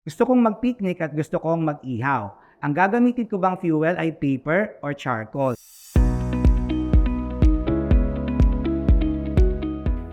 Gusto kong mag-picnic at gusto kong mag-ihaw. Ang gagamitin ko bang fuel ay paper or charcoal?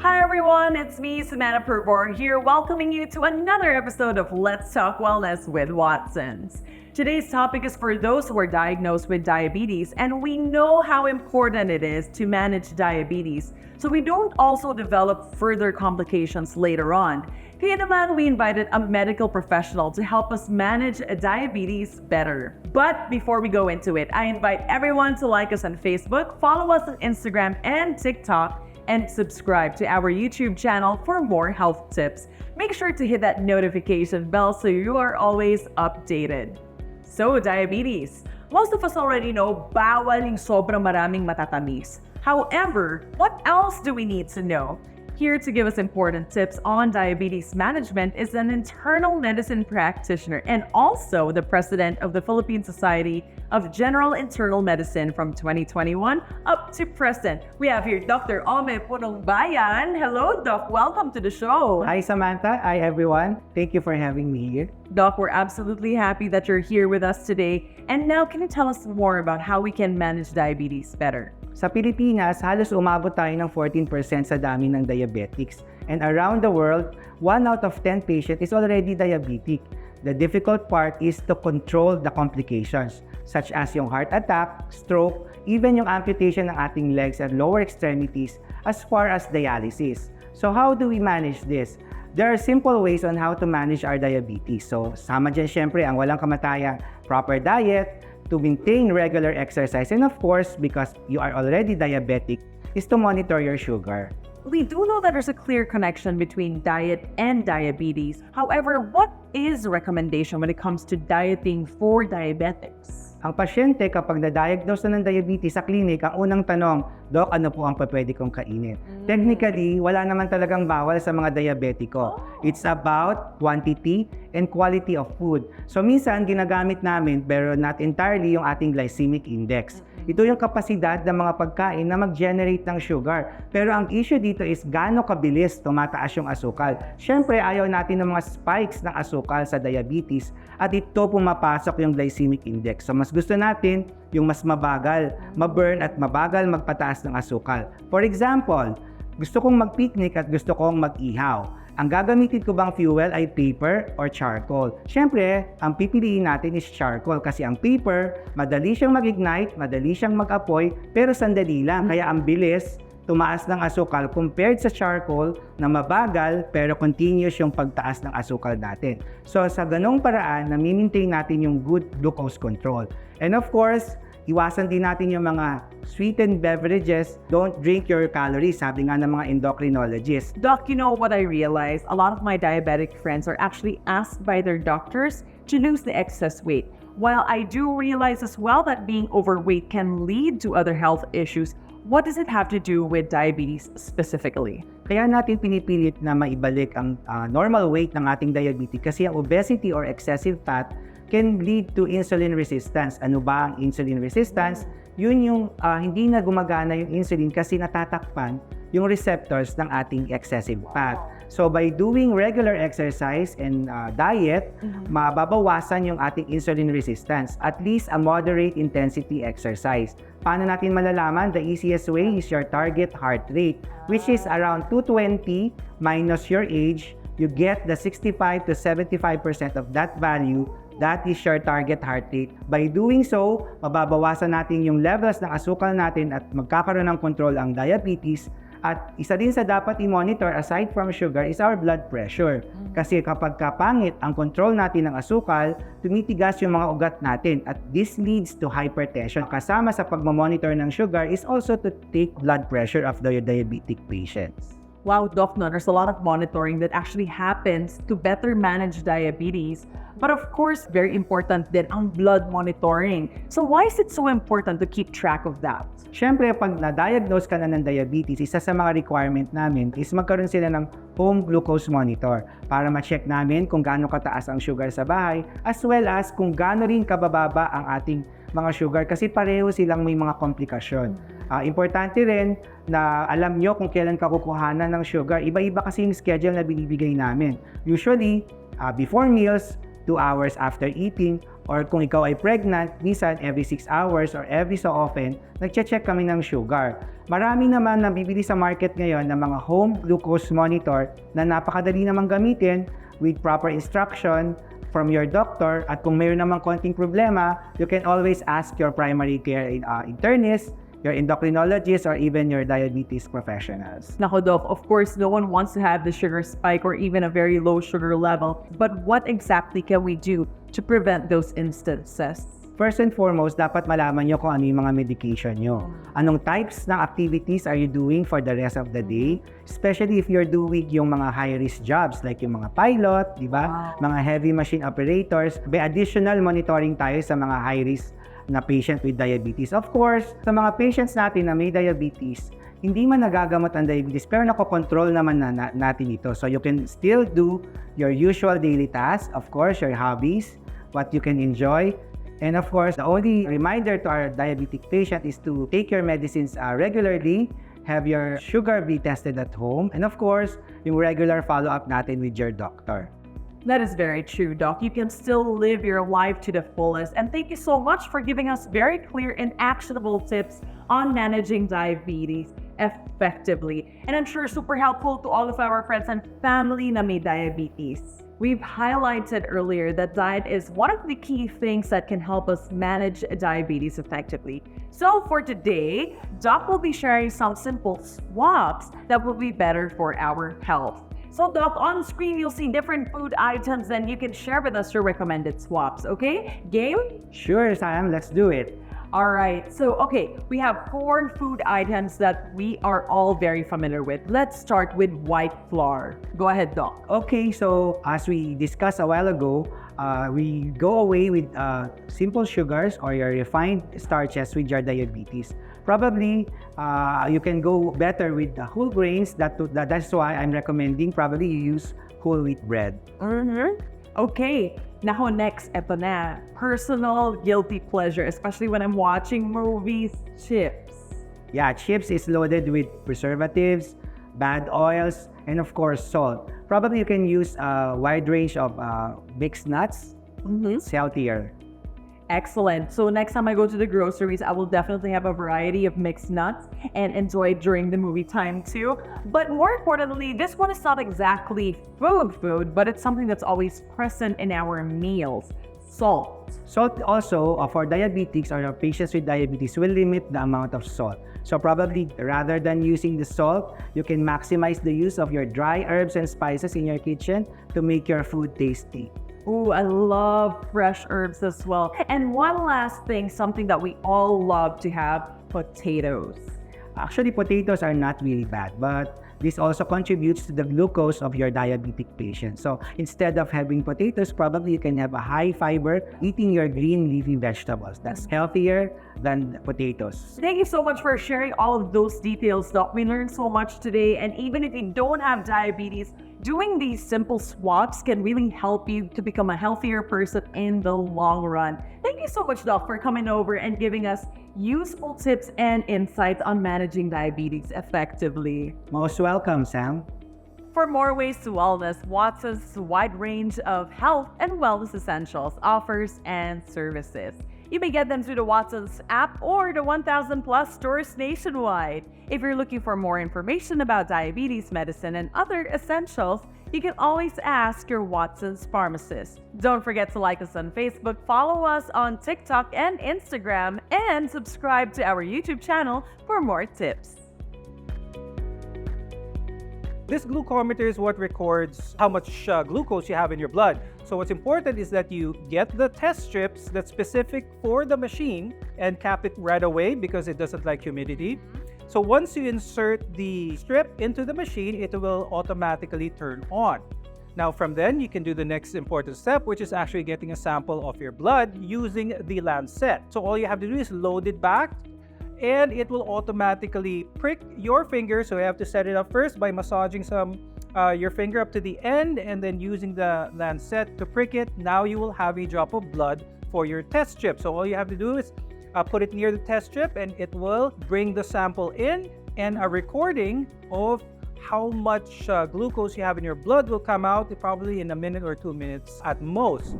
Hi everyone, it's me, Samantha Purvor, here welcoming you to another episode of Let's Talk Wellness with Watsons. Today's topic is for those who are diagnosed with diabetes, and we know how important it is to manage diabetes so we don't also develop further complications later on. Kaya naman, we invited a medical professional to help us manage diabetes better. But before we go into it, I invite everyone to like us on Facebook, follow us on Instagram and TikTok, and subscribe to our YouTube channel for more health tips. Make sure to hit that notification bell so you are always updated. So, diabetes. Most of us already know bawal yung sobrang maraming matatamis. However, what else do we need to know? Here to give us important tips on diabetes management is an internal medicine practitioner and also the president of the Philippine Society of General Internal Medicine from 2021 up to present. We have here Dr. Ome Punongbayan. Hello, Doc. Welcome to the show. Hi Samantha, hi everyone. Thank you for having me here. Doc, we're absolutely happy that you're here with us today. And now, can you tell us more about how we can manage diabetes better? Sa Pilipinas, halos umabot tayo ng 14% sa dami ng diabetics. And around the world, 1 out of 10 patients is already diabetic. The difficult part is to control the complications, such as yung heart attack, stroke, even yung amputation ng ating legs and lower extremities as far as dialysis. So how do we manage this? There are simple ways on how to manage our diabetes. So sama dyan syempre ang walang kamatayang proper diet, to maintain regular exercise, and of course, because you are already diabetic, is to monitor your sugar. We do know that there's a clear connection between diet and diabetes. However, what is the recommendation when it comes to dieting for diabetics? Ang pasyente kapag na-diagnose na ng diabetes sa clinic, ang unang tanong, Doc, ano po ang pwede kong kainin? Technically, wala naman talagang bawal sa mga diabetiko. It's about quantity and quality of food. So minsan, ginagamit namin, pero not entirely, yung ating glycemic index. Ito yung kapasidad ng mga pagkain na mag-generate ng sugar. Pero ang issue dito is gaano kabilis tumataas yung asukal. Siyempre, ayaw natin ng mga spikes ng asukal sa diabetes at ito pumapasok yung glycemic index. So mas gusto natin yung mas mabagal, ma-burn at mabagal magpataas ng asukal. For example, gusto kong mag-picnic at gusto kong mag-ihaw. Ang gagamitin ko bang fuel ay paper or charcoal? Siyempre, ang pipiliin natin is charcoal kasi ang paper, madali siyang mag-ignite, madali siyang mag-apoy, pero sandali lang. Kaya ang bilis, tumaas ng asukal compared sa charcoal na mabagal pero continuous yung pagtaas ng asukal natin. So sa ganong paraan, nami-maintain natin yung good glucose control. And of course, iwasan din natin yung mga sweetened beverages. Don't drink your calories, sabi nga ng mga endocrinologists. Doc, you know what I realized? A lot of my diabetic friends are actually asked by their doctors to lose the excess weight. While I do realize as well that being overweight can lead to other health issues, what does it have to do with diabetes specifically? Kaya natin pinipilit na maibalik ang normal weight ng ating diabetes kasi ang obesity or excessive fat can lead to insulin resistance. Ano ba ang insulin resistance? Yun yung hindi na gumagana yung insulin kasi natatakpan yung receptors ng ating excessive fat. So by doing regular exercise and diet, mababawasan yung ating insulin resistance. At least a moderate intensity exercise. Paano natin malalaman? The easiest way is your target heart rate, which is around 220 minus your age. You get the 65 to 75% of that value. That is your target heart rate. By doing so, mababawasan natin yung levels ng asukal natin at magkakaroon ng control ang diabetes. At isa din sa dapat i-monitor aside from sugar is our blood pressure. Kasi kapag kapangit ang control natin ng asukal, tumitigas yung mga ugat natin at this leads to hypertension. Kasama sa pagmamonitor ng sugar is also to take blood pressure of the diabetic patients. Wow, Doc, no, there's a lot of monitoring that actually happens to better manage diabetes. But of course, very important din ang blood monitoring. So why is it so important to keep track of that? Siyempre, pag na-diagnose ka na ng diabetes, isa sa mga requirement namin is magkaroon sila ng home glucose monitor para ma-check namin kung gaano kataas ang sugar sa bahay as well as kung gaano rin kabababa ang ating mga sugar kasi pareho silang may mga komplikasyon. Importante rin na alam nyo kung kailan ka kukuhanan ng sugar. Iba-iba kasi yung schedule na binibigay namin. Usually, before meals, 2 hours after eating, or kung ikaw ay pregnant, minsan every 6 hours or every so often, nagche-check kami ng sugar. Marami naman na bibili sa market ngayon ng mga home glucose monitor na napakadali namang gamitin with proper instruction from your doctor, at kung mayroon namang konting problema, you can always ask your primary care internist, your endocrinologist, or even your diabetes professionals. Nako, Doc, of course, no one wants to have the sugar spike or even a very low sugar level. But what exactly can we do to prevent those instances? First and foremost, dapat malaman nyo kung ano yung mga medication nyo. Anong types ng activities are you doing for the rest of the day? Especially if you're doing yung mga high-risk jobs like yung mga pilot, di ba? Mga heavy machine operators. May additional monitoring tayo sa mga high-risk na patient with diabetes. Of course, sa mga patients natin na may diabetes, hindi man nagagamot ang diabetes, pero nakokontrol naman natin ito. So you can still do your usual daily tasks, of course, your hobbies, what you can enjoy. And of course, the only reminder to our diabetic patient is to take your medicines regularly, have your sugar be tested at home, and of course, yung regular follow-up natin with your doctor. That is very true, Doc. You can still live your life to the fullest. And thank you so much for giving us very clear and actionable tips on managing diabetes effectively. And I'm sure super helpful to all of our friends and family na may diabetes. We've highlighted earlier that diet is one of the key things that can help us manage diabetes effectively. So for today, Doc will be sharing some simple swaps that will be better for our health. So Doc, on screen you'll see different food items and you can share with us your recommended swaps, okay? Game? Sure, Sam, let's do it. All right, so we have 4 food items that we are all very familiar with. Let's start with white flour. Go ahead, Doc. Okay, so as we discussed a while ago, we go away with simple sugars or your refined starches with your diabetes. Probably, you can go better with the whole grains. That's why I'm recommending probably you use whole wheat bread. Okay, now next, eto na. Personal guilty pleasure, especially when I'm watching movies, chips. Yeah, chips is loaded with preservatives, bad oils, and of course salt. Probably you can use a wide range of mixed nuts. It's healthier. Excellent. So next time I go to the groceries, I will definitely have a variety of mixed nuts and enjoy it during the movie time too. But more importantly, this one is not exactly food, but it's something that's always present in our meals. Salt. Salt also, for diabetics or patients with diabetes, will limit the amount of salt. So probably rather than using the salt, you can maximize the use of your dry herbs and spices in your kitchen to make your food tasty. Ooh, I love fresh herbs as well. And one last thing, something that we all love to have, potatoes. Actually, potatoes are not really bad, but this also contributes to the glucose of your diabetic patient. So instead of having potatoes, probably you can have a high fiber eating your green leafy vegetables. That's healthier than potatoes. Thank you so much for sharing all of those details, Doc. We learned so much today. And even if you don't have diabetes, doing these simple swaps can really help you to become a healthier person in the long run. Thank you so much, Doc, for coming over and giving us useful tips and insights on managing diabetes effectively. Most welcome, Sam. For more ways to wellness, Watson's wide range of health and wellness essentials, offers, and services. You may get them through the Watson's app or the 1,000 plus stores nationwide. If you're looking for more information about diabetes medicine and other essentials, you can always ask your Watson's pharmacist. Don't forget to like us on Facebook, follow us on TikTok and Instagram, and subscribe to our YouTube channel for more tips. This glucometer is what records how much glucose you have in your blood. So what's important is that you get the test strips that's specific for the machine and cap it right away because it doesn't like humidity. So once you insert the strip into the machine, it will automatically turn on. Now from then, you can do the next important step, which is actually getting a sample of your blood using the lancet. So all you have to do is load it back, and it will automatically prick your finger. So you have to set it up first by massaging your finger up to the end and then using the lancet to prick it. Now you will have a drop of blood for your test strip. So all you have to do is put it near the test strip and it will bring the sample in and a recording of how much glucose you have in your blood will come out probably in a minute or 2 minutes at most.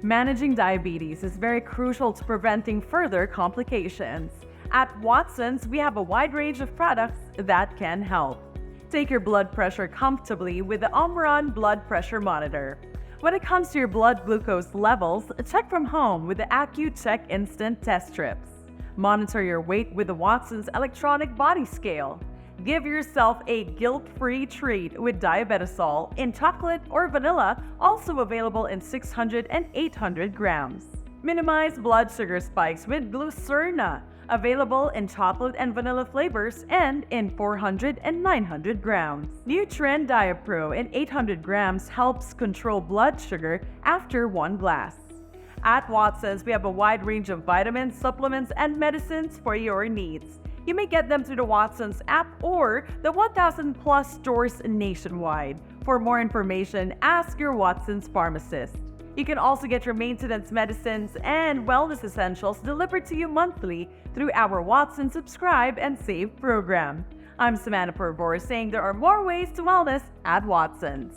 Managing diabetes is very crucial to preventing further complications. At Watson's, we have a wide range of products that can help. Take your blood pressure comfortably with the Omron blood pressure monitor. When it comes to your blood glucose levels, check from home with the AccuCheck Instant Test Strips. Monitor your weight with the Watson's electronic body scale. Give yourself a guilt-free treat with diabetisol in chocolate or vanilla, also available in 600 and 800 grams. Minimize blood sugar spikes with Glucerna, available in chocolate and vanilla flavors and in 400 and 900 grams. Nutrien Diapro in 800 grams helps control blood sugar after 1 glass. At Watson's, we have a wide range of vitamins, supplements, and medicines for your needs. You may get them through the Watson's app or the 1,000 plus stores nationwide. For more information, ask your Watson's pharmacist. You can also get your maintenance medicines and wellness essentials delivered to you monthly through our Watson's Subscribe and Save program. I'm Samantha Purvor saying there are more ways to wellness at Watson's.